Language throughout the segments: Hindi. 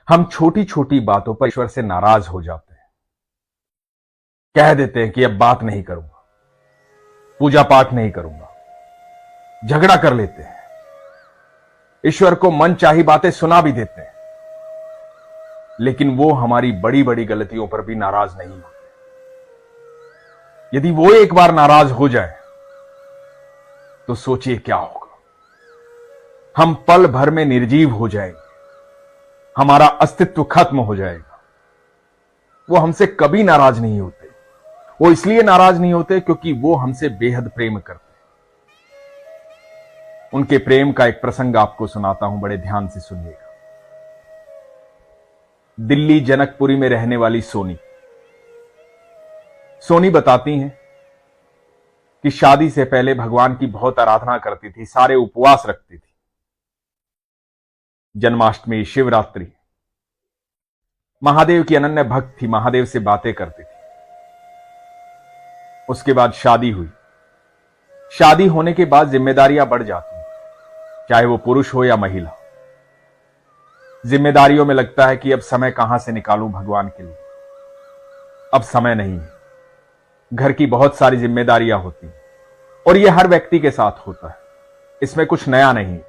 हम छोटी छोटी बातों पर ईश्वर से नाराज हो जाते हैं। कह देते हैं कि अब बात नहीं करूंगा, पूजा पाठ नहीं करूंगा, झगड़ा कर लेते हैं, ईश्वर को मनचाही बातें सुना भी देते हैं, लेकिन वो हमारी बड़ी बड़ी गलतियों पर भी नाराज नहीं होते। यदि वो एक बार नाराज हो जाए तो सोचिए क्या होगा। हम पल भर में निर्जीव हो जाएंगे, हमारा अस्तित्व खत्म हो जाएगा। वो हमसे कभी नाराज नहीं होते। वो इसलिए नाराज नहीं होते क्योंकि वो हमसे बेहद प्रेम करते हैं। उनके प्रेम का एक प्रसंग आपको सुनाता हूं, बड़े ध्यान से सुनिएगा। दिल्ली जनकपुरी में रहने वाली सोनी बताती हैं कि शादी से पहले भगवान की बहुत आराधना करती थी, सारे उपवास रखती थी। जन्माष्टमी, शिवरात्रि, महादेव की अनन्य भक्त थी, महादेव से बातें करती थी। उसके बाद शादी हुई। शादी होने के बाद जिम्मेदारियां बढ़ जाती हैं, चाहे वो पुरुष हो या महिला। जिम्मेदारियों में लगता है कि अब समय कहां से निकालूं भगवान के लिए, अब समय नहीं है। घर की बहुत सारी जिम्मेदारियां होती हैं और यह हर व्यक्ति के साथ होता है, इसमें कुछ नया नहीं है।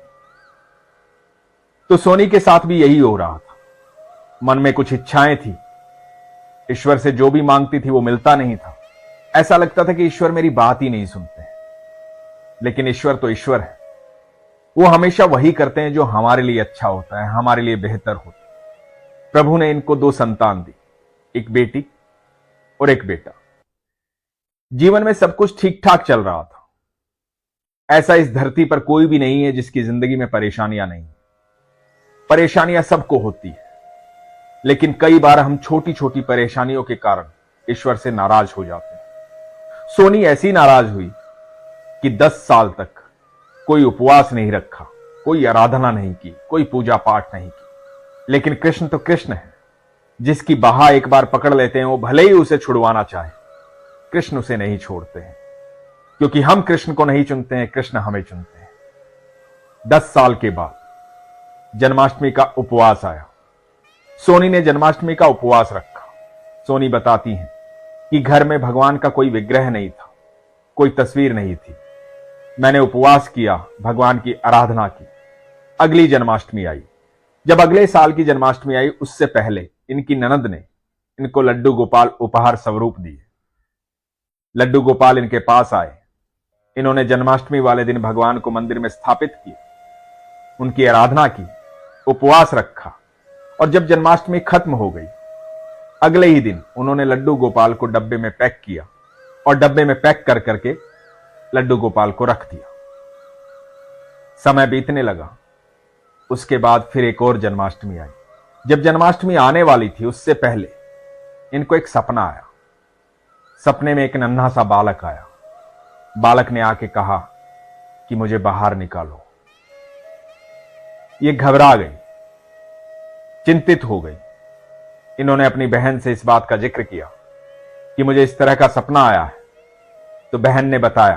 तो सोनी के साथ भी यही हो रहा था। मन में कुछ इच्छाएं थी, ईश्वर से जो भी मांगती थी वो मिलता नहीं था। ऐसा लगता था कि ईश्वर मेरी बात ही नहीं सुनते हैं। लेकिन ईश्वर तो ईश्वर है, वो हमेशा वही करते हैं जो हमारे लिए अच्छा होता है, हमारे लिए बेहतर होता है। प्रभु ने इनको 2 संतान दी, एक बेटी और एक बेटा। जीवन में सब कुछ ठीक ठाक चल रहा था। ऐसा इस धरती पर कोई भी नहीं है जिसकी जिंदगी में परेशानियां नहीं। परेशानियां सबको होती है, लेकिन कई बार हम छोटी छोटी परेशानियों के कारण ईश्वर से नाराज हो जाते हैं। सोनी ऐसी नाराज हुई कि 10 साल तक कोई उपवास नहीं रखा, कोई आराधना नहीं की, कोई पूजा पाठ नहीं की। लेकिन कृष्ण तो कृष्ण है, जिसकी बाह एक बार पकड़ लेते हैं वो भले ही उसे छुड़वाना चाहे, कृष्ण उसे नहीं छोड़ते हैं। क्योंकि हम कृष्ण को नहीं चुनते हैं, कृष्ण हमें चुनते हैं। 10 साल के बाद जन्माष्टमी का उपवास आया। सोनी ने जन्माष्टमी का उपवास रखा। सोनी बताती हैं कि घर में भगवान का कोई विग्रह नहीं था, कोई तस्वीर नहीं थी। मैंने उपवास किया, भगवान की आराधना की। अगली जन्माष्टमी आई। जब अगले साल की जन्माष्टमी आई, उससे पहले इनकी ननद ने इनको लड्डू गोपाल उपहार स्वरूप दिए। लड्डू गोपाल इनके पास आए। इन्होंने जन्माष्टमी वाले दिन भगवान को मंदिर में स्थापित किया, उनकी आराधना की, उपवास रखा। और जब जन्माष्टमी खत्म हो गई, अगले ही दिन उन्होंने लड्डू गोपाल को डब्बे में पैक किया और डब्बे में पैक कर करके लड्डू गोपाल को रख दिया। समय बीतने लगा। उसके बाद फिर एक और जन्माष्टमी आई। जब जन्माष्टमी आने वाली थी, उससे पहले इनको एक सपना आया। सपने में एक नन्हा सा बालक आया। बालक ने आके कहा कि मुझे बाहर निकालो। ये घबरा गई, चिंतित हो गई। इन्होंने अपनी बहन से इस बात का जिक्र किया कि मुझे इस तरह का सपना आया है। तो बहन ने बताया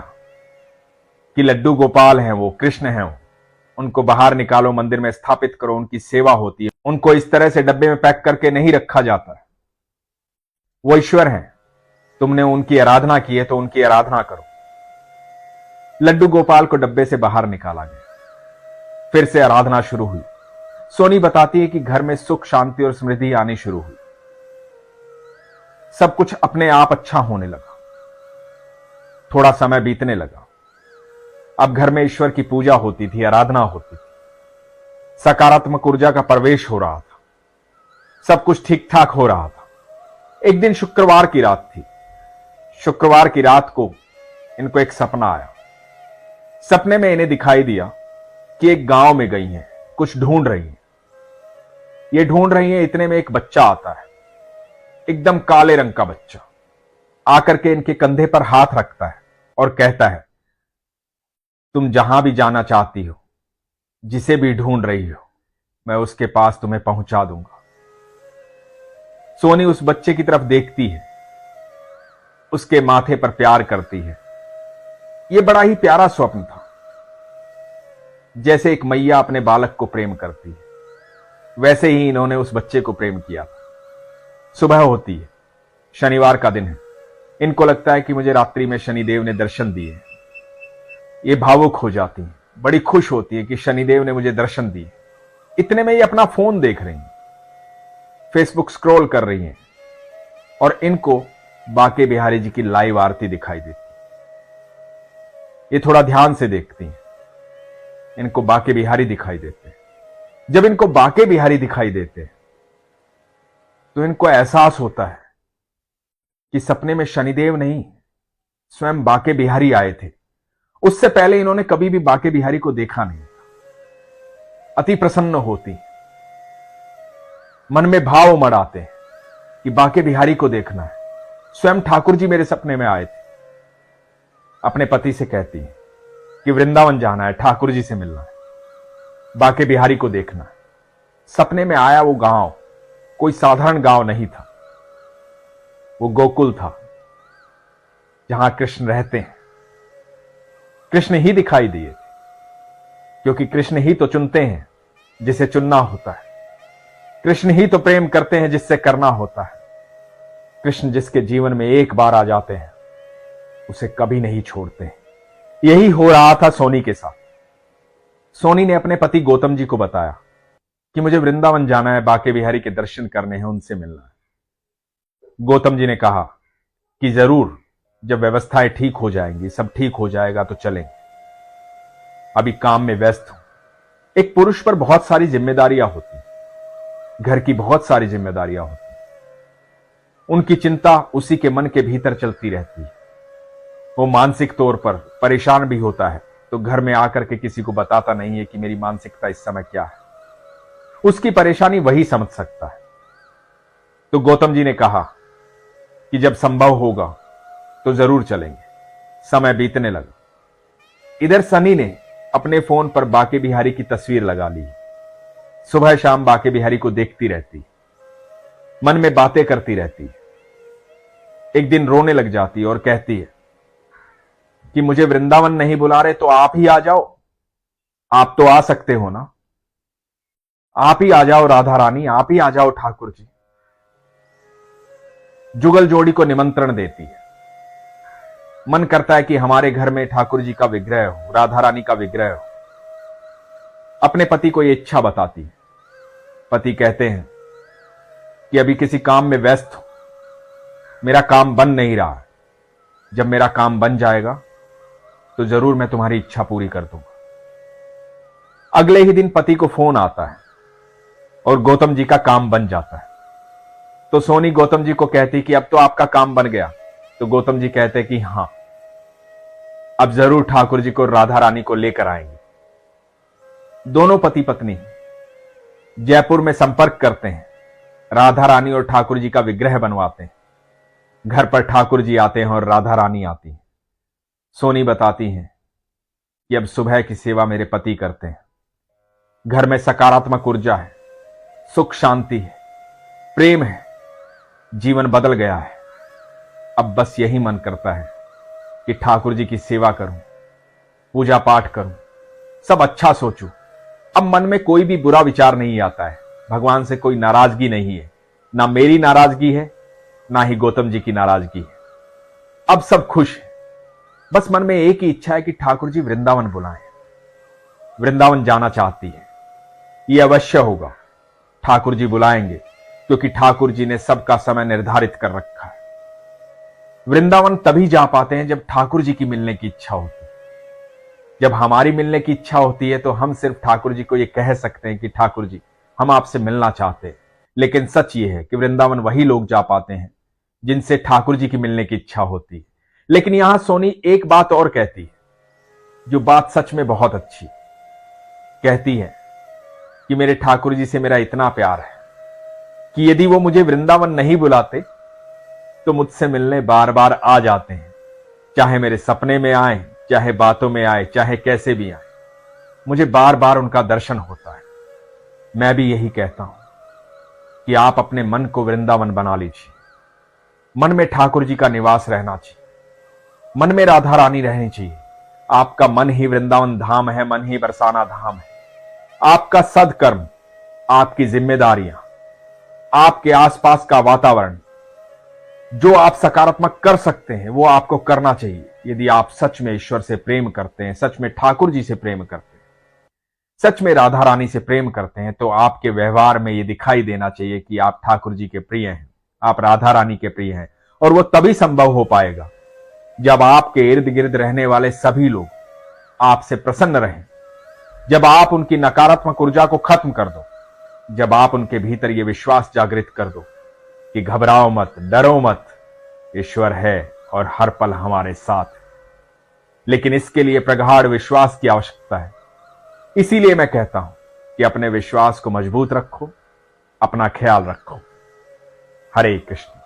कि लड्डू गोपाल हैं, वो कृष्ण हैं, उनको बाहर निकालो, मंदिर में स्थापित करो, उनकी सेवा होती है। उनको इस तरह से डब्बे में पैक करके नहीं रखा जाता है। वो ईश्वर हैं, तुमने उनकी आराधना की है तो उनकी आराधना करो। लड्डू गोपाल को डब्बे से बाहर निकाला गया। फिर से आराधना शुरू हुई। सोनी बताती है कि घर में सुख, शांति और समृद्धि आनी शुरू हुई। सब कुछ अपने आप अच्छा होने लगा। थोड़ा समय बीतने लगा। अब घर में ईश्वर की पूजा होती थी, आराधना होती थी, सकारात्मक ऊर्जा का प्रवेश हो रहा था, सब कुछ ठीक ठाक हो रहा था। एक दिन शुक्रवार की रात थी। शुक्रवार की रात को इनको एक सपना आया। सपने में इन्हें दिखाई दिया कि एक गांव में गई हैं, कुछ ढूंढ रही हैं। ये ढूंढ रही हैं, इतने में एक बच्चा आता है, एकदम काले रंग का बच्चा। आकर के इनके कंधे पर हाथ रखता है और कहता है, तुम जहां भी जाना चाहती हो, जिसे भी ढूंढ रही हो, मैं उसके पास तुम्हें पहुंचा दूंगा। सोनी उस बच्चे की तरफ देखती है, उसके माथे पर प्यार करती है। यह बड़ा ही प्यारा स्वप्न था, जैसे एक मैया अपने बालक को प्रेम करती है। वैसे ही इन्होंने उस बच्चे को प्रेम किया था। सुबह होती है, शनिवार का दिन है। इनको लगता है कि मुझे रात्रि में शनिदेव ने दर्शन दिए। ये भावुक हो जाती हैं, बड़ी खुश होती है कि शनिदेव ने मुझे दर्शन दिए। इतने में ये अपना फोन देख रही हैं, फेसबुक स्क्रॉल कर रही हैं और इनको बाके बिहारी जी की लाइव आरती दिखाई देती। ये थोड़ा ध्यान से देखती हैं, इनको बाके बिहारी दिखाई देते हैं। जब इनको बाके बिहारी दिखाई देते हैं तो इनको एहसास होता है कि सपने में शनिदेव नहीं, स्वयं बाके बिहारी आए थे। उससे पहले इन्होंने कभी भी बाके बिहारी को देखा नहीं। अति प्रसन्न होती, मन में भाव उमड़ आते हैं कि बाके बिहारी को देखना है। स्वयं ठाकुर जी मेरे सपने में आए थे। अपने पति से कहती है कि वृंदावन जाना है, ठाकुर जी से मिलना है, बाके बिहारी को देखना है। सपने में आया वो गांव कोई साधारण गांव नहीं था, वो गोकुल था जहां कृष्ण रहते हैं। कृष्ण ही दिखाई दिए थे, क्योंकि कृष्ण ही तो चुनते हैं जिसे चुनना होता है। कृष्ण ही तो प्रेम करते हैं जिससे करना होता है। कृष्ण जिसके जीवन में एक बार आ जाते हैं उसे कभी नहीं छोड़ते हैं। यही हो रहा था सोनी के साथ। सोनी ने अपने पति गौतम जी को बताया कि मुझे वृंदावन जाना है, बाके बिहारी के दर्शन करने हैं, उनसे मिलना है। गौतम जी ने कहा कि जरूर, जब व्यवस्थाएं ठीक हो जाएंगी, सब ठीक हो जाएगा तो चलेंगे। अभी काम में व्यस्त हूं। एक पुरुष पर बहुत सारी जिम्मेदारियां होती, घर की बहुत सारी जिम्मेदारियां होती। उनकी चिंता उसी के मन के भीतर चलती रहती है। वो मानसिक तौर पर परेशान भी होता है तो घर में आकर के किसी को बताता नहीं है कि मेरी मानसिकता इस समय क्या है। उसकी परेशानी वही समझ सकता है। तो गौतम जी ने कहा कि जब संभव होगा तो जरूर चलेंगे। समय बीतने लगा। इधर सनी ने अपने फोन पर बाके बिहारी की तस्वीर लगा ली। सुबह शाम बाके बिहारी को देखती रहती, मन में बातें करती रहती। एक दिन रोने लग जाती और कहती है कि मुझे वृंदावन नहीं बुला रहे तो आप ही आ जाओ। आप तो आ सकते हो ना, आप ही आ जाओ राधा रानी, आप ही आ जाओ ठाकुर जी। जुगल जोड़ी को निमंत्रण देती है। मन करता है कि हमारे घर में ठाकुर जी का विग्रह हो, राधा रानी का विग्रह हो। अपने पति को यह इच्छा बताती है। पति कहते हैं कि अभी किसी काम में व्यस्त हूं, मेरा काम बन नहीं रहा है। जब मेरा काम बन जाएगा तो जरूर मैं तुम्हारी इच्छा पूरी कर दूंगा। अगले ही दिन पति को फोन आता है और गौतम जी का काम बन जाता है। तो सोनी गौतम जी को कहती कि अब तो आपका काम बन गया। तो गौतम जी कहते कि हां, अब जरूर ठाकुर जी को, राधा रानी को लेकर आएंगे। दोनों पति पत्नी जयपुर में संपर्क करते हैं, राधा रानी और ठाकुर जी का विग्रह बनवाते हैं। घर पर ठाकुर जी आते हैं और राधा रानी आती है। सोनी बताती हैं कि अब सुबह की सेवा मेरे पति करते हैं। घर में सकारात्मक ऊर्जा है, सुख शांति है, प्रेम है, जीवन बदल गया है। अब बस यही मन करता है कि ठाकुर जी की सेवा करूं, पूजा पाठ करूं, सब अच्छा सोचूं। अब मन में कोई भी बुरा विचार नहीं आता है। भगवान से कोई नाराजगी नहीं है, ना मेरी नाराजगी है, ना ही गौतम जी की नाराजगी है। अब सब खुश है। बस मन में एक ही इच्छा है कि ठाकुर जी वृंदावन बुलाएं। वृंदावन जाना चाहती है। यह अवश्य होगा, ठाकुर जी बुलाएंगे, क्योंकि ठाकुर जी ने सबका समय निर्धारित कर रखा है। वृंदावन तभी जा पाते हैं जब ठाकुर जी की मिलने की इच्छा होती है। जब हमारी मिलने की इच्छा होती है तो हम सिर्फ ठाकुर जी को यह कह सकते हैं कि ठाकुर जी, हम आपसे मिलना चाहते हैं। लेकिन सच यह है कि वृंदावन वही लोग जा पाते हैं जिनसे ठाकुर जी की मिलने की इच्छा होती है। लेकिन यहां सोनी एक बात और कहती है, जो बात सच में बहुत अच्छी। कहती है कि मेरे ठाकुर जी से मेरा इतना प्यार है कि यदि वो मुझे वृंदावन नहीं बुलाते तो मुझसे मिलने बार बार आ जाते हैं। चाहे मेरे सपने में आए, चाहे बातों में आए, चाहे कैसे भी आए, मुझे बार बार उनका दर्शन होता है। मैं भी यही कहता हूं कि आप अपने मन को वृंदावन बना लीजिए। मन में ठाकुर जी का निवास रहना चाहिए, मन में राधा रानी रहनी चाहिए। आपका मन ही वृंदावन धाम है, मन ही बरसाना धाम है। आपका सदकर्म, आपकी जिम्मेदारियां, आपके आसपास का वातावरण, जो आप सकारात्मक कर सकते हैं वो आपको करना चाहिए। यदि आप सच में ईश्वर से प्रेम करते हैं, सच में ठाकुर जी से प्रेम करते हैं, सच में राधा रानी से प्रेम करते हैं, तो आपके व्यवहार में ये दिखाई देना चाहिए कि आप ठाकुर जी के प्रिय हैं, आप राधा रानी के प्रिय हैं। और वो तभी संभव हो पाएगा जब आपके इर्द गिर्द रहने वाले सभी लोग आपसे प्रसन्न रहें, जब आप उनकी नकारात्मक ऊर्जा को खत्म कर दो, जब आप उनके भीतर यह विश्वास जागृत कर दो कि घबराओ मत, डरो मत, ईश्वर है और हर पल हमारे साथ है। लेकिन इसके लिए प्रगाढ़ विश्वास की आवश्यकता है। इसीलिए मैं कहता हूं कि अपने विश्वास को मजबूत रखो, अपना ख्याल रखो। हरे कृष्ण।